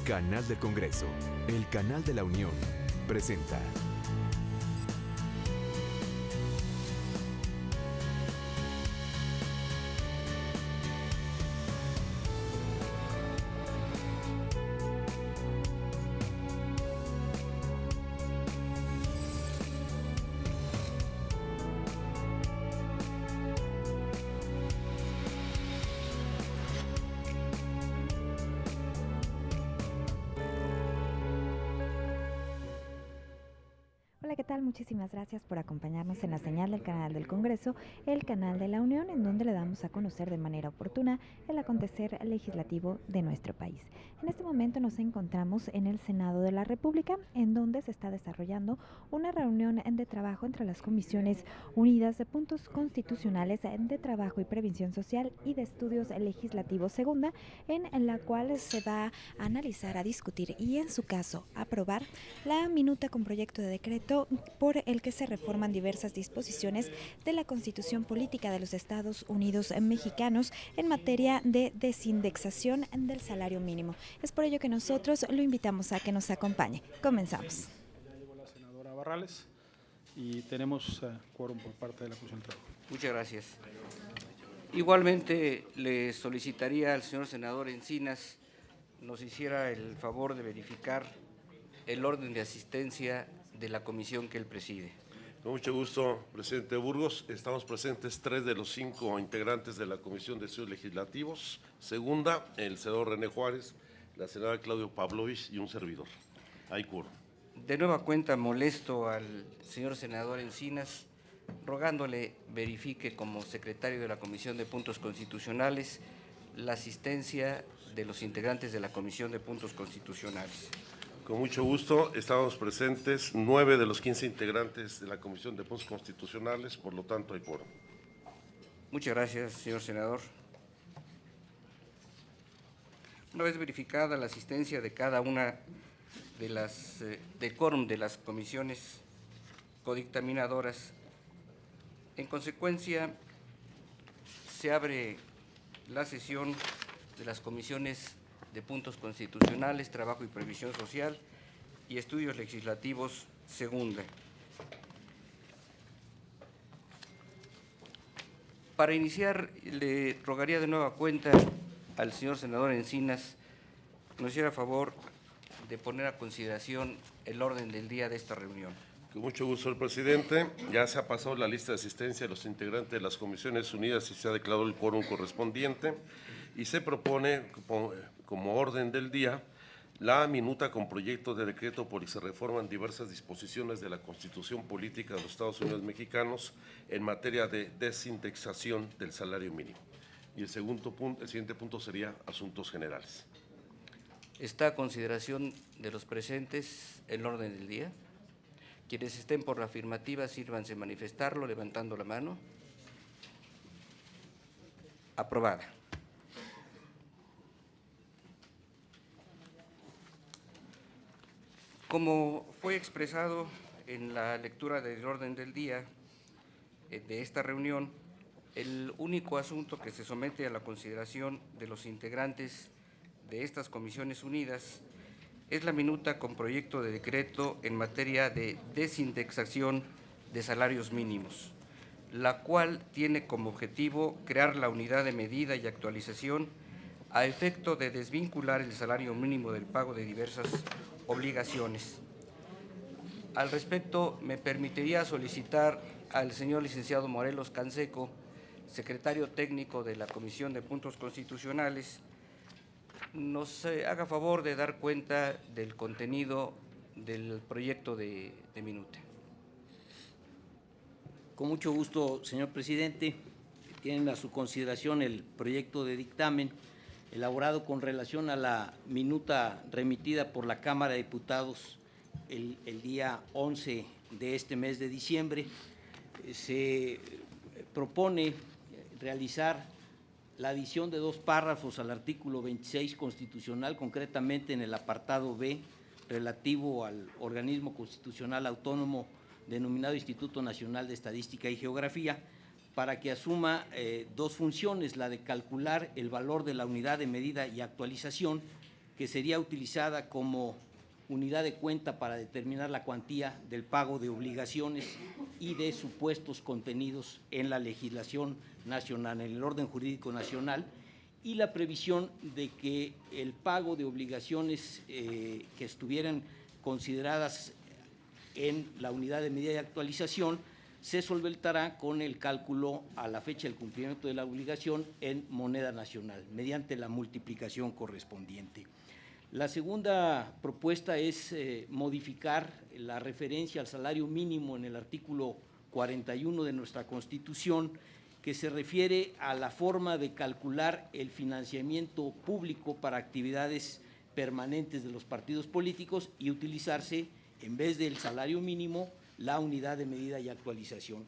Canal del Congreso, el canal de la Unión, presenta. Hola, ¿qué tal? Muchísimas gracias por acompañarnos en la señal del canal del Congreso, el canal de la Unión, en donde le damos a conocer de manera oportuna el acontecer legislativo de nuestro país. En este momento nos encontramos en el Senado de la República, en donde se está desarrollando una reunión de trabajo entre las Comisiones Unidas de Puntos Constitucionales de Trabajo y Previsión Social y de Estudios Legislativos Segunda, en la cual se va a analizar, a discutir y, en su caso, aprobar la minuta con proyecto de decreto por el que se reforman diversas disposiciones de la Constitución Política de los Estados Unidos Mexicanos en materia de desindexación del salario mínimo. Es por ello que nosotros lo invitamos a que nos acompañe. Comenzamos. Ya llegó la senadora Barrales y tenemos quórum por parte de la Comisión de Trabajo. Muchas gracias. Igualmente le solicitaría al señor senador Encinas nos hiciera el favor de verificar el orden de asistencia de la comisión que él preside. Con mucho gusto, presidente Burgos. Estamos presentes 3 de los 5 integrantes de la Comisión de Estudios Legislativos. Segunda, el senador René Juárez, la senadora Claudio Pavlovich y un servidor. Hay quórum. De nueva cuenta molesto al señor senador Encinas, rogándole verifique como secretario de la Comisión de Puntos Constitucionales la asistencia de los integrantes de la Comisión de Puntos Constitucionales. Con mucho gusto, estamos presentes 9 de los 15 integrantes de la Comisión de Puntos Constitucionales, por lo tanto hay quórum. Muchas gracias, señor senador. Una vez verificada la asistencia de cada una de las del quórum de las comisiones codictaminadoras, en consecuencia se abre la sesión de las comisiones de Puntos Constitucionales, Trabajo y Previsión Social y Estudios Legislativos Segunda. Para iniciar, le rogaría de nueva cuenta al señor senador Encinas nos hiciera favor de poner a consideración el orden del día de esta reunión. Con mucho gusto, señor presidente. Ya se ha pasado la lista de asistencia de los integrantes de las Comisiones Unidas y se ha declarado el quórum correspondiente y se propone como orden del día la minuta con proyecto de decreto por el que se reforman diversas disposiciones de la Constitución Política de los Estados Unidos Mexicanos en materia de desindexación del salario mínimo. Y el siguiente punto sería asuntos generales. Está a consideración de los presentes el orden del día. Quienes estén por la afirmativa, sírvanse manifestarlo levantando la mano. Aprobada. Como fue expresado en la lectura del orden del día de esta reunión, el único asunto que se somete a la consideración de los integrantes de estas comisiones unidas es la minuta con proyecto de decreto en materia de desindexación de salarios mínimos, la cual tiene como objetivo crear la unidad de medida y actualización a efecto de desvincular el salario mínimo del pago de diversas obligaciones. Al respecto, me permitiría solicitar al señor licenciado Morelos Canseco, secretario técnico de la Comisión de Puntos Constitucionales, nos haga favor de dar cuenta del contenido del proyecto de minuta. Con mucho gusto, señor presidente. Tienen a su consideración el proyecto de dictamen elaborado con relación a la minuta remitida por la Cámara de Diputados el día 11 de este mes de diciembre. Se propone realizar la adición de 2 párrafos al artículo 26 constitucional, concretamente en el apartado B, relativo al organismo constitucional autónomo denominado Instituto Nacional de Estadística y Geografía, para que asuma 2 funciones, la de calcular el valor de la unidad de medida y actualización que sería utilizada como unidad de cuenta para determinar la cuantía del pago de obligaciones y de supuestos contenidos en la legislación nacional, en el orden jurídico nacional, y la previsión de que el pago de obligaciones que estuvieran consideradas en la unidad de medida de actualización se solventará con el cálculo a la fecha del cumplimiento de la obligación en moneda nacional, mediante la multiplicación correspondiente. La segunda propuesta es modificar la referencia al salario mínimo en el artículo 41 de nuestra Constitución, que se refiere a la forma de calcular el financiamiento público para actividades permanentes de los partidos políticos y utilizarse, en vez del salario mínimo, la unidad de medida y actualización.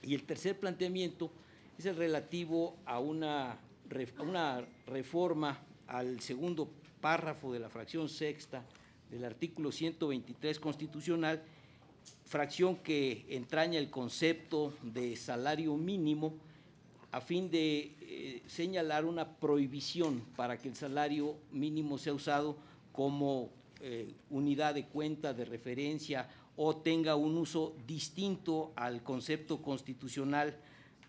Y el tercer planteamiento es el relativo a una reforma al segundo párrafo de la fracción sexta del artículo 123 constitucional, fracción que entraña el concepto de salario mínimo a fin de señalar una prohibición para que el salario mínimo sea usado como unidad de cuenta, de referencia, o tenga un uso distinto al concepto constitucional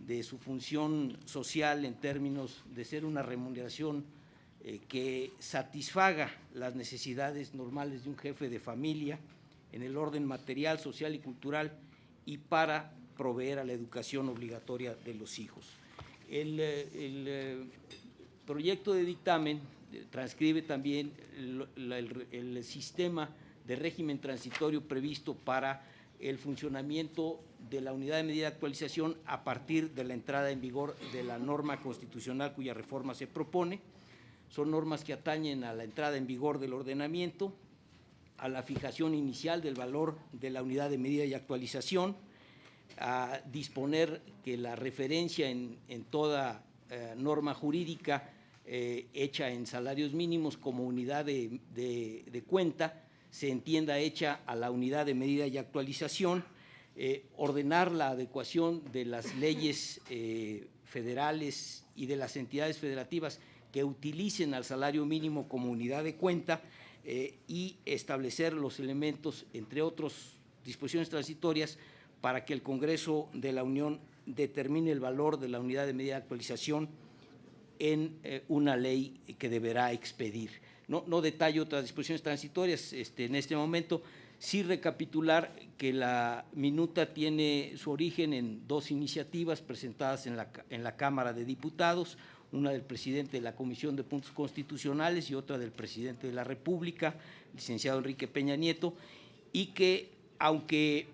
de su función social en términos de ser una remuneración que satisfaga las necesidades normales de un jefe de familia en el orden material, social y cultural, y para proveer a la educación obligatoria de los hijos. El proyecto de dictamen transcribe también el sistema de régimen transitorio previsto para el funcionamiento de la unidad de medida de actualización a partir de la entrada en vigor de la norma constitucional cuya reforma se propone. Son normas que atañen a la entrada en vigor del ordenamiento, a la fijación inicial del valor de la unidad de medida y actualización, a disponer que la referencia en toda norma jurídica hecha en salarios mínimos como unidad de cuenta se entienda hecha a la unidad de medida y actualización, ordenar la adecuación de las leyes federales y de las entidades federativas que utilicen al salario mínimo como unidad de cuenta y establecer los elementos, entre otras disposiciones transitorias, para que el Congreso de la Unión determine el valor de la unidad de medida de actualización en una ley que deberá expedir. No detallo otras disposiciones transitorias en este momento, sí recapitular que la minuta tiene su origen en dos iniciativas presentadas en la Cámara de Diputados, una del presidente de la Comisión de Puntos Constitucionales y otra del presidente de la República, licenciado Enrique Peña Nieto, y que, aunque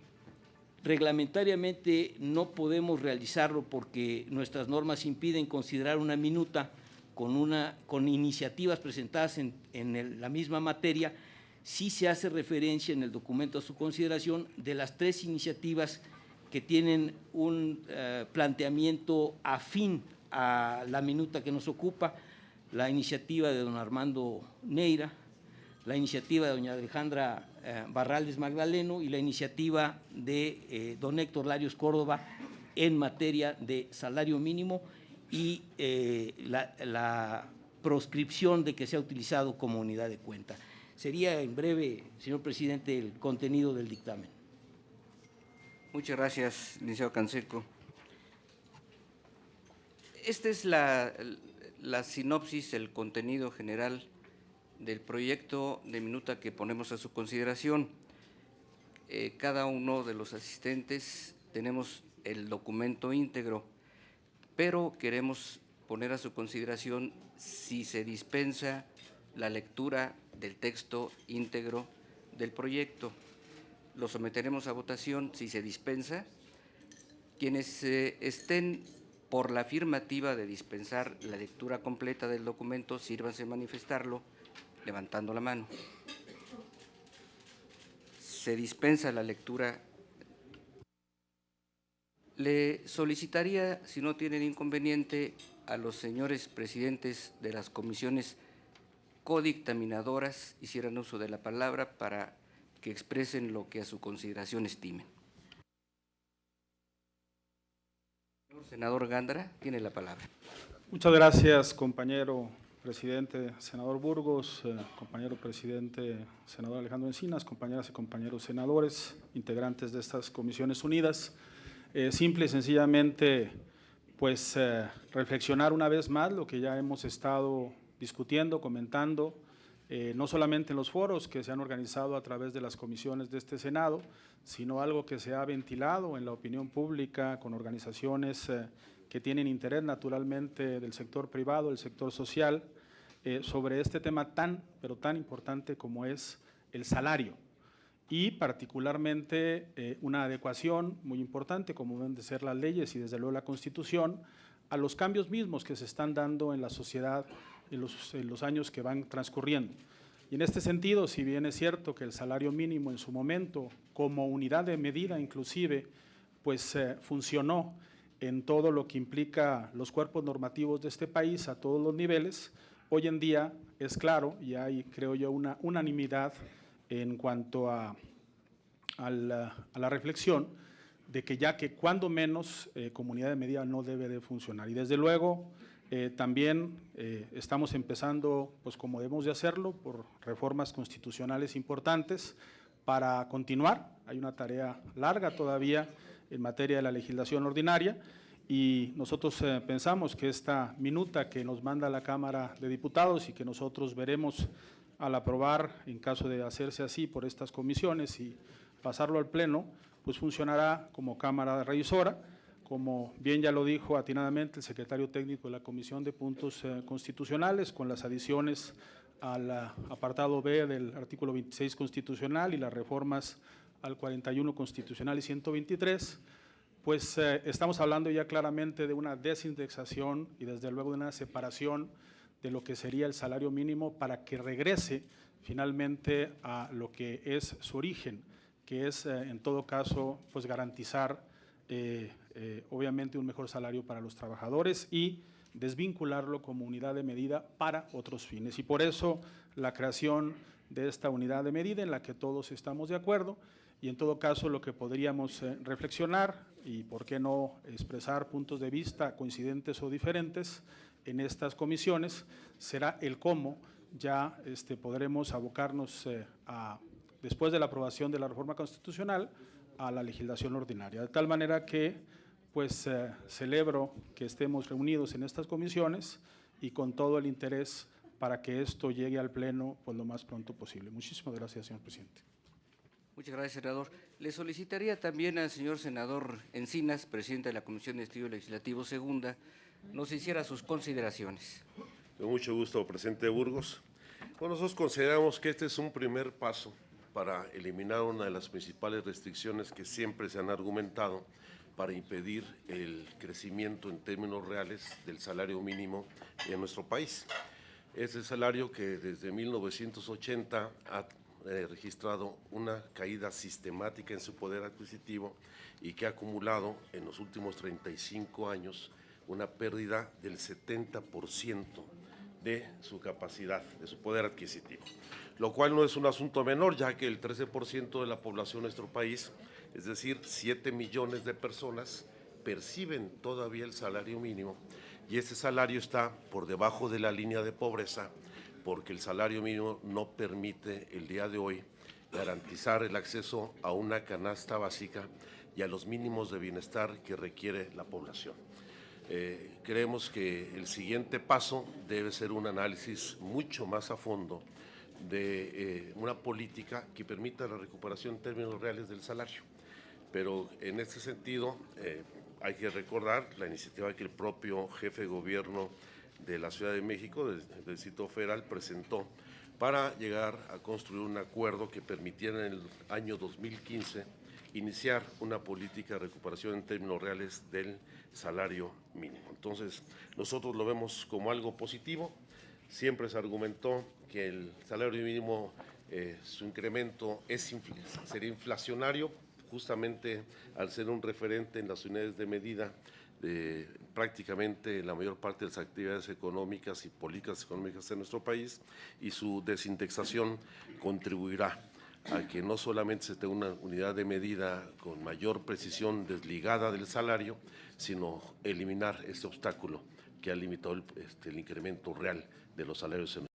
reglamentariamente no podemos realizarlo porque nuestras normas impiden considerar una minuta con iniciativas presentadas en la misma materia, sí se hace referencia en el documento a su consideración de las tres iniciativas que tienen un planteamiento afín a la minuta que nos ocupa: la iniciativa de don Armando Neira, la iniciativa de doña Alejandra Barrales Magdaleno y la iniciativa de don Héctor Larios Córdoba en materia de salario mínimo y la proscripción de que sea utilizado como unidad de cuenta. Sería en breve, señor presidente, el contenido del dictamen. Muchas gracias, licenciado Canseco. Esta es la sinopsis, el contenido general del proyecto de minuta que ponemos a su consideración. Cada uno de los asistentes tenemos el documento íntegro, pero queremos poner a su consideración si se dispensa la lectura del texto íntegro del proyecto. Lo someteremos a votación si se dispensa. Quienes estén por la afirmativa de dispensar la lectura completa del documento, sírvanse a manifestarlo levantando la mano. Se dispensa la lectura. Le solicitaría, si no tienen inconveniente, a los señores presidentes de las comisiones codictaminadoras hicieran uso de la palabra para que expresen lo que a su consideración estimen. Senador Gándara, tiene la palabra. Muchas gracias, compañero presidente, senador Burgos, compañero presidente, senador Alejandro Encinas, compañeras y compañeros senadores, integrantes de estas comisiones unidas. Simple y sencillamente, pues, reflexionar una vez más lo que ya hemos estado discutiendo, comentando, no solamente en los foros que se han organizado a través de las comisiones de este Senado, sino algo que se ha ventilado en la opinión pública con organizaciones que tienen interés naturalmente del sector privado, del sector social, sobre este tema pero tan importante como es el salario y particularmente una adecuación muy importante como deben de ser las leyes y desde luego la Constitución a los cambios mismos que se están dando en la sociedad en los años que van transcurriendo. Y en este sentido, si bien es cierto que el salario mínimo en su momento, como unidad de medida inclusive, pues funcionó en todo lo que implica los cuerpos normativos de este país a todos los niveles, hoy en día es claro y hay, creo yo, una unanimidad en cuanto a la reflexión de que ya que cuando menos comunidad de medida no debe de funcionar. Y desde luego también estamos empezando, pues como debemos de hacerlo, por reformas constitucionales importantes para continuar. Hay una tarea larga todavía en materia de la legislación ordinaria y nosotros pensamos que esta minuta que nos manda la Cámara de Diputados y que nosotros veremos al aprobar, en caso de hacerse así por estas comisiones y pasarlo al Pleno, pues funcionará como Cámara Revisora, como bien ya lo dijo atinadamente el secretario técnico de la Comisión de Puntos Constitucionales, con las adiciones al apartado B del artículo 26 constitucional y las reformas al 41 constitucional y 123, pues estamos hablando ya claramente de una desindexación y desde luego de una separación de lo que sería el salario mínimo para que regrese finalmente a lo que es su origen, que es en todo caso pues garantizar obviamente un mejor salario para los trabajadores y desvincularlo como unidad de medida para otros fines. Y por eso la creación de esta unidad de medida en la que todos estamos de acuerdo y en todo caso lo que podríamos reflexionar y por qué no expresar puntos de vista coincidentes o diferentes en estas comisiones será el cómo ya podremos abocarnos después de la aprobación de la reforma constitucional a la legislación ordinaria, de tal manera que pues celebro que estemos reunidos en estas comisiones y con todo el interés para que esto llegue al Pleno pues lo más pronto posible. Muchísimas gracias, señor presidente. Muchas gracias, senador. Le solicitaría también al señor senador Encinas, presidente de la Comisión de Estudio Legislativo Segunda, nos hiciera sus consideraciones. Con mucho gusto, presidente Burgos. Bueno, nosotros consideramos que este es un primer paso para eliminar una de las principales restricciones que siempre se han argumentado para impedir el crecimiento en términos reales del salario mínimo en nuestro país. Es el salario que desde 1980 ha registrado una caída sistemática en su poder adquisitivo y que ha acumulado en los últimos 35 años una pérdida del 70% de su capacidad, de su poder adquisitivo, lo cual no es un asunto menor, ya que el 13% de la población de nuestro país, es decir, 7 millones de personas, perciben todavía el salario mínimo y ese salario está por debajo de la línea de pobreza porque el salario mínimo no permite el día de hoy garantizar el acceso a una canasta básica y a los mínimos de bienestar que requiere la población. Creemos que el siguiente paso debe ser un análisis mucho más a fondo de una política que permita la recuperación en términos reales del salario. Pero en este sentido hay que recordar la iniciativa que el propio jefe de gobierno de la Ciudad de México, del Distrito Federal, presentó para llegar a construir un acuerdo que permitiera en el año 2015 iniciar una política de recuperación en términos reales del salario mínimo. Entonces, nosotros lo vemos como algo positivo. Siempre se argumentó que el salario mínimo, su incremento sería inflacionario, justamente al ser un referente en las unidades de medida de prácticamente la mayor parte de las actividades económicas y políticas económicas en nuestro país, y su desindexación contribuirá a que no solamente se tenga una unidad de medida con mayor precisión desligada del salario, sino eliminar este obstáculo que ha limitado el incremento real de los salarios en